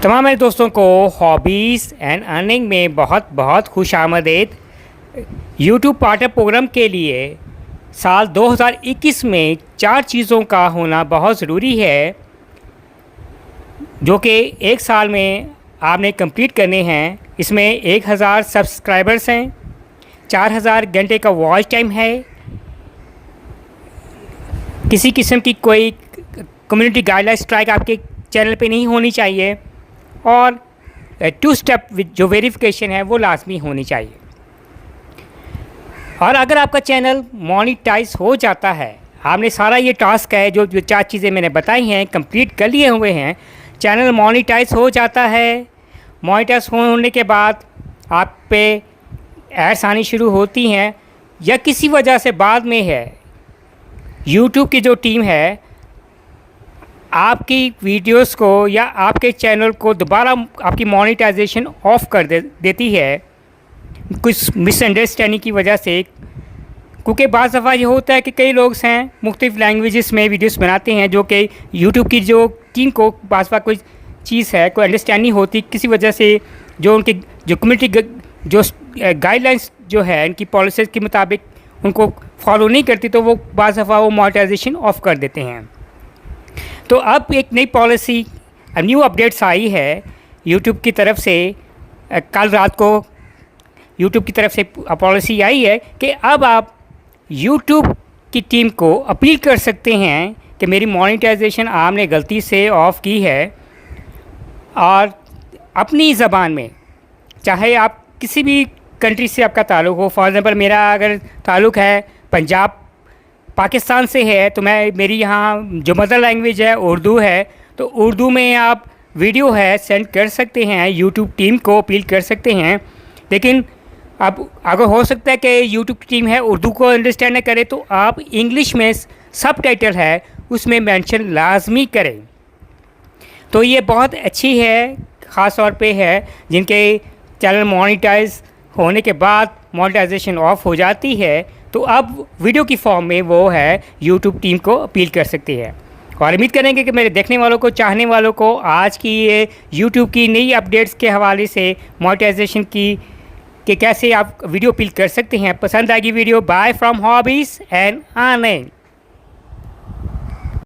तमाम मेरे दोस्तों को हॉबीज़ एंड अर्निंग में बहुत बहुत खुश आमदेद। यूट्यूब पार्टनर प्रोग्राम के लिए साल 2021 में 4 चीज़ों का होना बहुत ज़रूरी है, जो कि एक साल में आपने कंप्लीट करने हैं। इसमें 1000 सब्सक्राइबर्स हैं, 4000 घंटे का वॉच टाइम है, किसी किस्म की कोई कम्युनिटी गाइडलाइन स्ट्राइक आपके चैनल पे नहीं होनी चाहिए, और 2 स्टेप जो वेरिफिकेशन है वो लाजमी होनी चाहिए। और अगर आपका चैनल मोनेटाइज हो जाता है, आपने सारा ये टास्क है जो 4 चीज़ें मैंने बताई हैं कंप्लीट कर लिए हुए हैं, चैनल मोनेटाइज हो जाता है। मोनेटाइज होने के बाद आप पे एड्स आनी शुरू होती हैं, या किसी वजह से बाद में है यूट्यूब की जो टीम है आपकी वीडियोस को या आपके चैनल को दोबारा आपकी मोनेटाइजेशन ऑफ कर देती है, कुछ मिसअंडरस्टैंडिंग की वजह से। क्योंकि बाज़ दफ़ा ये होता है कि कई लोग हैं मुख्तलिफ़ लैंग्वेजेस में वीडियोस बनाते हैं, जो कि यूट्यूब की जो टीम को बाज़ दफ़ा कोई चीज़ है, कोई अंडरस्टैंड नहीं होती, किसी वजह से जो उनकी जो कम्युनिटी जो गाइडलाइंस जो है इनकी पॉलिसीज़ के मुताबिक उनको फॉलो नहीं करती, तो वो बाज़ दफ़ा वो मोनेटाइजेशन ऑफ कर देते हैं। तो अब एक नई पॉलिसी, न्यू अपडेट्स आई है यूट्यूब की तरफ से। कल रात को यूट्यूब की तरफ से पॉलिसी आई है कि अब आप यूट्यूब की टीम को अपील कर सकते हैं कि मेरी मोनेटाइजेशन आपने गलती से ऑफ़ की है, और अपनी ज़बान में, चाहे आप किसी भी कंट्री से आपका ताल्लुक़ हो। फॉर एग्ज़ाम्पल मेरा अगर ताल्लुक़ है पंजाब पाकिस्तान से है, तो मेरी यहाँ जो मदर लैंग्वेज है उर्दू है, तो उर्दू में आप वीडियो है सेंड कर सकते हैं, यूट्यूब टीम को अपील कर सकते हैं। लेकिन अब अगर हो सकता है कि यूट्यूब टीम है उर्दू को अंडरस्टैंड न करे, तो आप इंग्लिश में सबटाइटल है उसमें मेंशन लाजमी करें। तो ये बहुत अच्छी है, ख़ास तौर पे है जिनके चैनल मोनेटाइज होने के बाद मोनेटाइजेशन ऑफ हो जाती है, तो अब वीडियो की फॉर्म में वो है यूट्यूब टीम को अपील कर सकती है। और उम्मीद करेंगे कि मेरे देखने वालों को, चाहने वालों को आज की ये यूट्यूब की नई अपडेट्स के हवाले से मोनेटाइजेशन की कि कैसे आप वीडियो अपील कर सकते हैं, पसंद आएगी video. Bye from hobbies and earning.